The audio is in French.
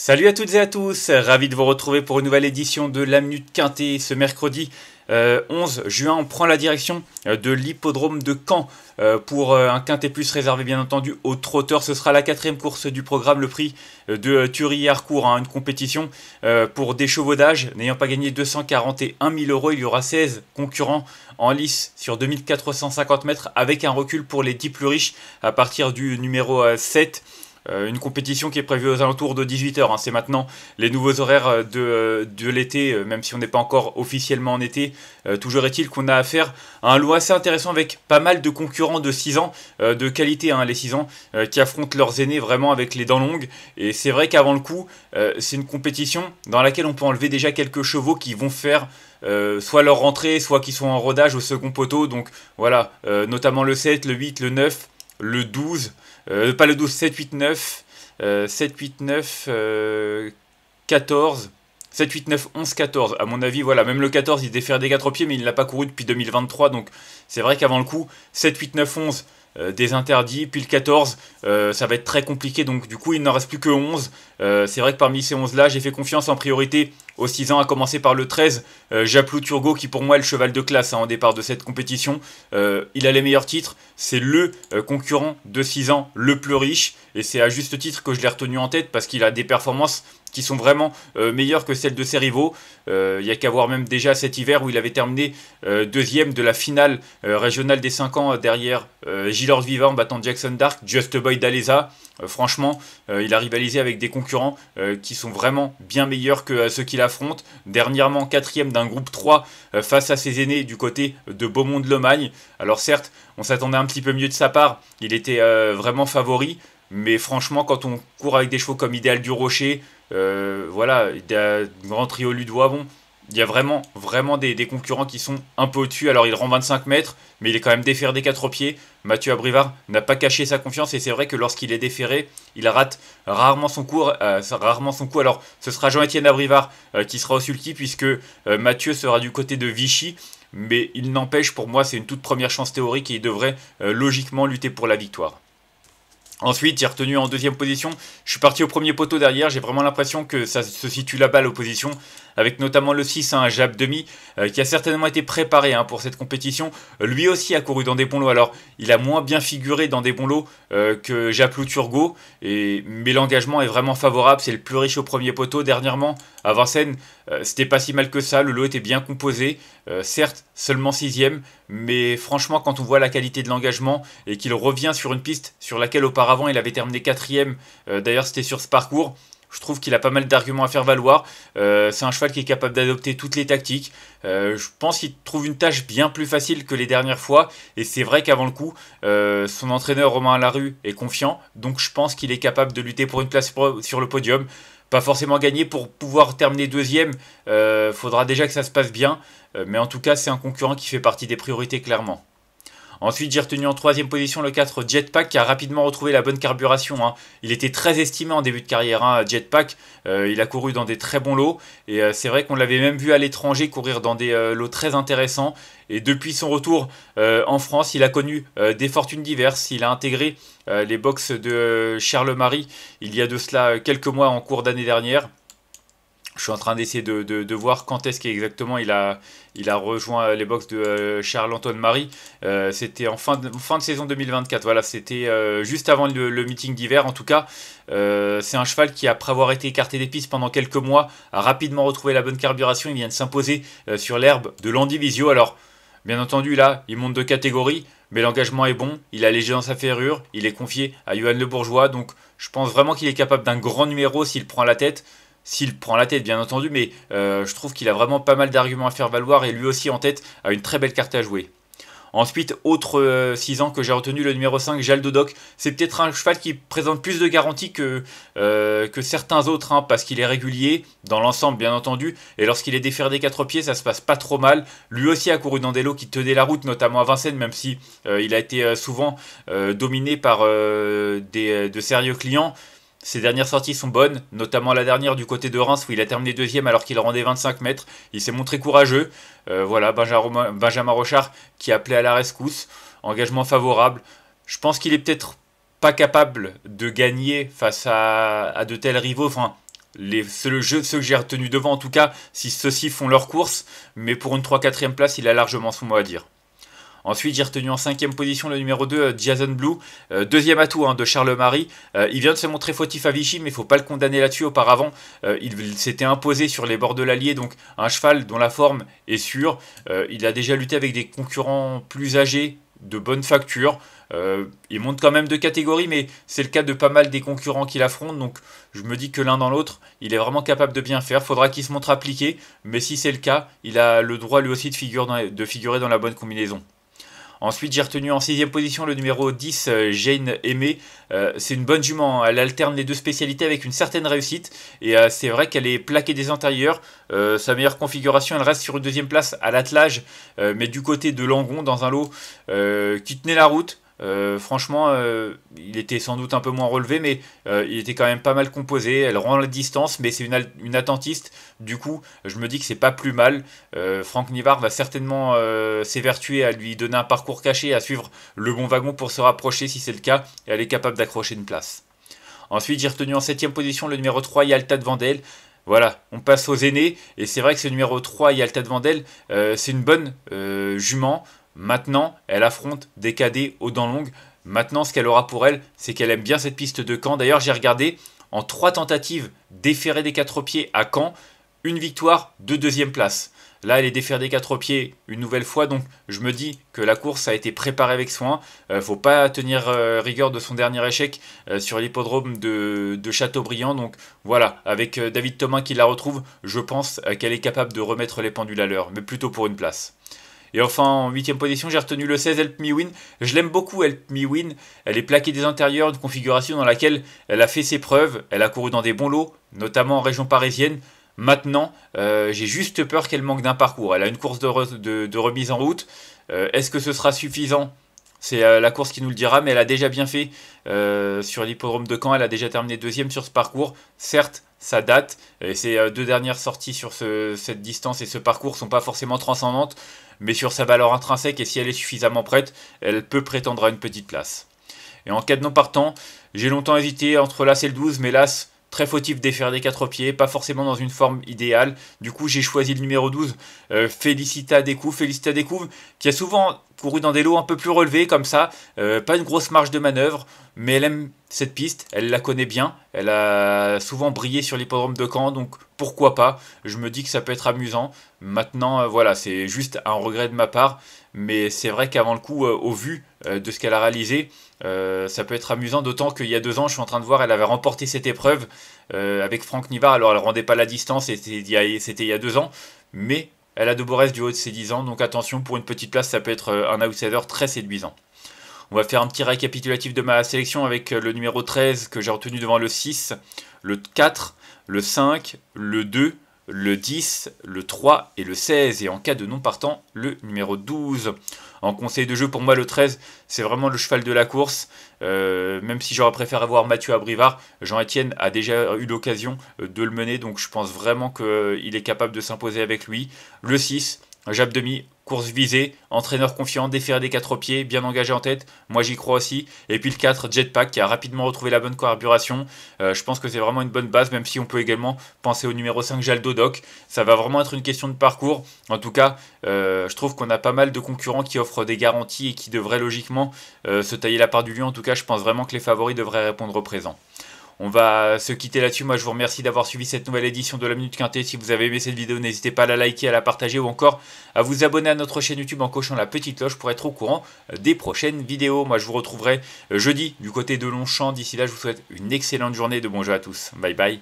Salut à toutes et à tous, ravi de vous retrouver pour une nouvelle édition de la Minute Quintée. Ce mercredi 11 juin, on prend la direction de l'hippodrome de Caen pour un Quintet Plus réservé bien entendu aux trotteurs. Ce sera la quatrième course du programme, le prix de Thury-Harcourt, une compétition pour d'échevaudage. N'ayant pas gagné 241 000 euros, il y aura 16 concurrents en lice sur 2450 mètres avec un recul pour les 10 plus riches à partir du numéro 7. Une compétition qui est prévue aux alentours de 18h. C'est maintenant les nouveaux horaires de l'été, même si on n'est pas encore officiellement en été. Toujours est-il qu'on a affaire à un lot assez intéressant avec pas mal de concurrents de 6 ans, de qualité, les 6 ans, qui affrontent leurs aînés vraiment avec les dents longues. Et c'est vrai qu'avant le coup, c'est une compétition dans laquelle on peut enlever déjà quelques chevaux qui vont faire soit leur rentrée, soit qui sont en rodage au second poteau. Donc voilà, notamment le 7, le 8, le 9, le 12... pas le 12, 7, 8, 9, 7, 8, 9, 14, 7, 8, 9, 11, 14. À mon avis, voilà, même le 14, il défère des 4 pieds, mais il ne l'a pas couru depuis 2023. Donc c'est vrai qu'avant le coup, 7, 8, 9, 11, des interdits. Puis le 14, ça va être très compliqué. Donc du coup, il n'en reste plus que 11. C'est vrai que parmi ces 11-là, j'ai fait confiance en priorité aux 6 ans, à commencer par le 13, Japlou Turgot, qui pour moi est le cheval de classe en départ de cette compétition. Il a les meilleurs titres, c'est le concurrent de 6 ans le plus riche, et c'est à juste titre que je l'ai retenu en tête, parce qu'il a des performances qui sont vraiment meilleures que celles de ses rivaux. Il n'y a qu'à voir même déjà cet hiver où il avait terminé deuxième de la finale régionale des 5 ans derrière Gilles Viva en battant Jackson Dark, Just Boy d'Aleza. Franchement, il a rivalisé avec des concurrents qui sont vraiment bien meilleurs que ceux qu'il affronte. Dernièrement, quatrième d'un groupe 3 face à ses aînés du côté de Beaumont-de-Lomagne. Alors certes, on s'attendait un petit peu mieux de sa part, il était vraiment favori. Mais franchement, quand on court avec des chevaux comme Idéal du Rocher, voilà, Grand Trio Ludois, bon, il y a vraiment des concurrents qui sont un peu au-dessus. Alors il rend 25 mètres, mais il est quand même déféré des 4 pieds. Mathieu Abrivard n'a pas caché sa confiance, et c'est vrai que lorsqu'il est déféré, il rate rarement son coup. Alors ce sera Jean-Étienne Abrivard qui sera au sulky, puisque Mathieu sera du côté de Vichy. Mais il n'empêche, pour moi, c'est une toute première chance théorique et il devrait logiquement lutter pour la victoire. Ensuite, j'ai retenu en deuxième position. Je suis parti au premier poteau derrière. J'ai vraiment l'impression que ça se situe là-bas l'opposition, avec notamment le 6, Jab Demi, qui a certainement été préparé pour cette compétition. Lui aussi a couru dans des bons lots. Alors, il a moins bien figuré dans des bons lots que Japlou Turgot, mais l'engagement est vraiment favorable. C'est le plus riche au premier poteau. Dernièrement, à Vincennes, c'était pas si mal que ça. Le lot était bien composé. Certes, seulement 6ème, mais franchement, quand on voit la qualité de l'engagement et qu'il revient sur une piste sur laquelle auparavant il avait terminé 4ème, d'ailleurs c'était sur ce parcours, je trouve qu'il a pas mal d'arguments à faire valoir. C'est un cheval qui est capable d'adopter toutes les tactiques. Je pense qu'il trouve une tâche bien plus facile que les dernières fois. Et c'est vrai qu'avant le coup, son entraîneur Romain Larue est confiant. Donc je pense qu'il est capable de lutter pour une place sur le podium. Pas forcément gagner pour pouvoir terminer deuxième. Faudra déjà que ça se passe bien. Mais en tout cas, c'est un concurrent qui fait partie des priorités clairement. Ensuite, j'ai retenu en troisième position le 4 Jetpack, qui a rapidement retrouvé la bonne carburation. Il était très estimé en début de carrière, Jetpack. Il a couru dans des très bons lots. Et c'est vrai qu'on l'avait même vu à l'étranger courir dans des lots très intéressants. Et depuis son retour en France, il a connu des fortunes diverses. Il a intégré les box de Charles Marie il y a de cela quelques mois en cours d'année dernière. Je suis en train d'essayer de voir quand est-ce qu'exactement il a rejoint les box de Charles-Antoine Marie. C'était en fin de saison 2024. Voilà, c'était juste avant le meeting d'hiver. En tout cas, c'est un cheval qui, après avoir été écarté des pistes pendant quelques mois, a rapidement retrouvé la bonne carburation. Il vient de s'imposer sur l'herbe de l'Andivisio. Alors, bien entendu, là, il monte de catégorie, mais l'engagement est bon. Il est allégé dans sa ferrure. Il est confié à Johan Le Bourgeois. Donc, je pense vraiment qu'il est capable d'un grand numéro s'il prend la tête. S'il prend la tête, bien entendu, mais je trouve qu'il a vraiment pas mal d'arguments à faire valoir, et lui aussi en tête a une très belle carte à jouer. Ensuite, autre 6 ans que j'ai retenu, le numéro 5, Jaldodoc. C'est peut-être un cheval qui présente plus de garanties que certains autres, parce qu'il est régulier, dans l'ensemble bien entendu, et lorsqu'il est déféré des 4 pieds, ça se passe pas trop mal. Lui aussi a couru dans des lots qui tenaient la route, notamment à Vincennes, même si il a été souvent dominé par de sérieux clients. Ses dernières sorties sont bonnes, notamment la dernière du côté de Reims où il a terminé deuxième alors qu'il rendait 25 mètres. Il s'est montré courageux. Voilà, Benjamin Rochard qui a appelé à la rescousse. Engagement favorable. Je pense qu'il est peut-être pas capable de gagner face à de tels rivaux. Enfin, ceux que j'ai retenus devant en tout cas, si ceux-ci font leur course, mais pour une 3-4e place, il a largement son mot à dire. Ensuite, j'ai retenu en 5e position le numéro 2, Jason Blue, deuxième atout de Charles Marie. Il vient de se montrer fautif à Vichy, mais il ne faut pas le condamner là-dessus. Auparavant, il s'était imposé sur les bords de l'Allier, donc un cheval dont la forme est sûre. Il a déjà lutté avec des concurrents plus âgés, de bonne facture. Il monte quand même de catégorie, mais c'est le cas de pas mal des concurrents qu'il affronte, donc je me dis que l'un dans l'autre, il est vraiment capable de bien faire. Faudra qu'il se montre appliqué, mais si c'est le cas, il a le droit lui aussi de figurer dans la bonne combinaison. Ensuite, j'ai retenu en 6e position le numéro 10, Jane Aimé. C'est une bonne jument, elle alterne les deux spécialités avec une certaine réussite. Et c'est vrai qu'elle est plaquée des intérieurs. Sa meilleure configuration, elle reste sur une 2e place à l'attelage, mais du côté de Langon, dans un lot qui tenait la route. Franchement, il était sans doute un peu moins relevé, mais il était quand même pas mal composé. Elle rend la distance, mais c'est une attentiste. Du coup, je me dis que c'est pas plus mal. Franck Nivard va certainement s'évertuer à lui donner un parcours caché, à suivre le bon wagon pour se rapprocher si c'est le cas, et elle est capable d'accrocher une place. Ensuite, j'ai retenu en 7e position le numéro 3, Yalta de Vandel. Voilà, on passe aux aînés, et c'est vrai que ce numéro 3, Yalta de Vandel, c'est une bonne jument. Maintenant, elle affronte des cadets aux dents longues. Maintenant, ce qu'elle aura pour elle, c'est qu'elle aime bien cette piste de Caen. D'ailleurs, j'ai regardé, en 3 tentatives déférées des 4 pieds à Caen, une victoire, 2 deuxième places. Là, elle est déférée des 4 pieds une nouvelle fois, donc je me dis que la course a été préparée avec soin. Faut pas tenir rigueur de son dernier échec sur l'hippodrome de Châteaubriand. Donc voilà, avec David Thomas qui la retrouve, je pense qu'elle est capable de remettre les pendules à l'heure, mais plutôt pour une place. Et enfin, en 8e position, j'ai retenu le 16, Help Me Win. Je l'aime beaucoup, Help Me Win. Elle est plaquée des intérieurs, une configuration dans laquelle elle a fait ses preuves. Elle a couru dans des bons lots, notamment en région parisienne. Maintenant, j'ai juste peur qu'elle manque d'un parcours. Elle a une course de remise en route. Est-ce que ce sera suffisant ? C'est la course qui nous le dira, mais elle a déjà bien fait sur l'hippodrome de Caen. Elle a déjà terminé 2e sur ce parcours. Certes, ça date, et ses 2 dernières sorties sur cette distance et ce parcours ne sont pas forcément transcendantes, mais sur sa valeur intrinsèque, et si elle est suffisamment prête, elle peut prétendre à une petite place. Et en cas de non partant, j'ai longtemps hésité entre l'As et le 12, mais l'As, très fautif déféré des 4 pieds, pas forcément dans une forme idéale. Du coup, j'ai choisi le numéro 12, Félicita Descouves. Félicita Descouves, qui a souvent couru dans des lots un peu plus relevés, comme ça. Pas une grosse marge de manœuvre, mais elle aime cette piste, elle la connaît bien. Elle a souvent brillé sur l'hippodrome de Caen, donc pourquoi pas. Je me dis que ça peut être amusant. Maintenant, voilà, c'est juste un regret de ma part. Mais c'est vrai qu'avant le coup, au vu de ce qu'elle a réalisé, ça peut être amusant, d'autant qu'il y a 2 ans, je suis en train de voir, elle avait remporté cette épreuve avec Franck Nivard. Alors elle ne rendait pas la distance, c'était il y a 2 ans, mais elle a de beaux restes du haut de ses 10 ans, donc attention, pour une petite place, ça peut être un outsider très séduisant. On va faire un petit récapitulatif de ma sélection avec le numéro 13 que j'ai retenu devant le 6, le 4, le 5, le 2, le 10, le 3 et le 16. Et en cas de non partant, le numéro 12. En conseil de jeu, pour moi, le 13, c'est vraiment le cheval de la course. Même si j'aurais préféré avoir Mathieu Abrivard, Jean-Etienne a déjà eu l'occasion de le mener. Donc je pense vraiment qu'il est capable de s'imposer avec lui. Le 6, Jab Demi, course visée, entraîneur confiant, déféré des 4 pieds, bien engagé en tête, moi j'y crois aussi. Et puis le 4, Jetpack, qui a rapidement retrouvé la bonne carburation. Je pense que c'est vraiment une bonne base, même si on peut également penser au numéro 5, Jaldo Doc. Ça va vraiment être une question de parcours. En tout cas, je trouve qu'on a pas mal de concurrents qui offrent des garanties et qui devraient logiquement se tailler la part du lion. En tout cas, je pense vraiment que les favoris devraient répondre au présent. On va se quitter là-dessus. Moi, je vous remercie d'avoir suivi cette nouvelle édition de la Minute Quintée. Si vous avez aimé cette vidéo, n'hésitez pas à la liker, à la partager ou encore à vous abonner à notre chaîne YouTube en cochant la petite cloche pour être au courant des prochaines vidéos. Moi, je vous retrouverai jeudi du côté de Longchamp. D'ici là, je vous souhaite une excellente journée. De bons jeux à tous. Bye bye.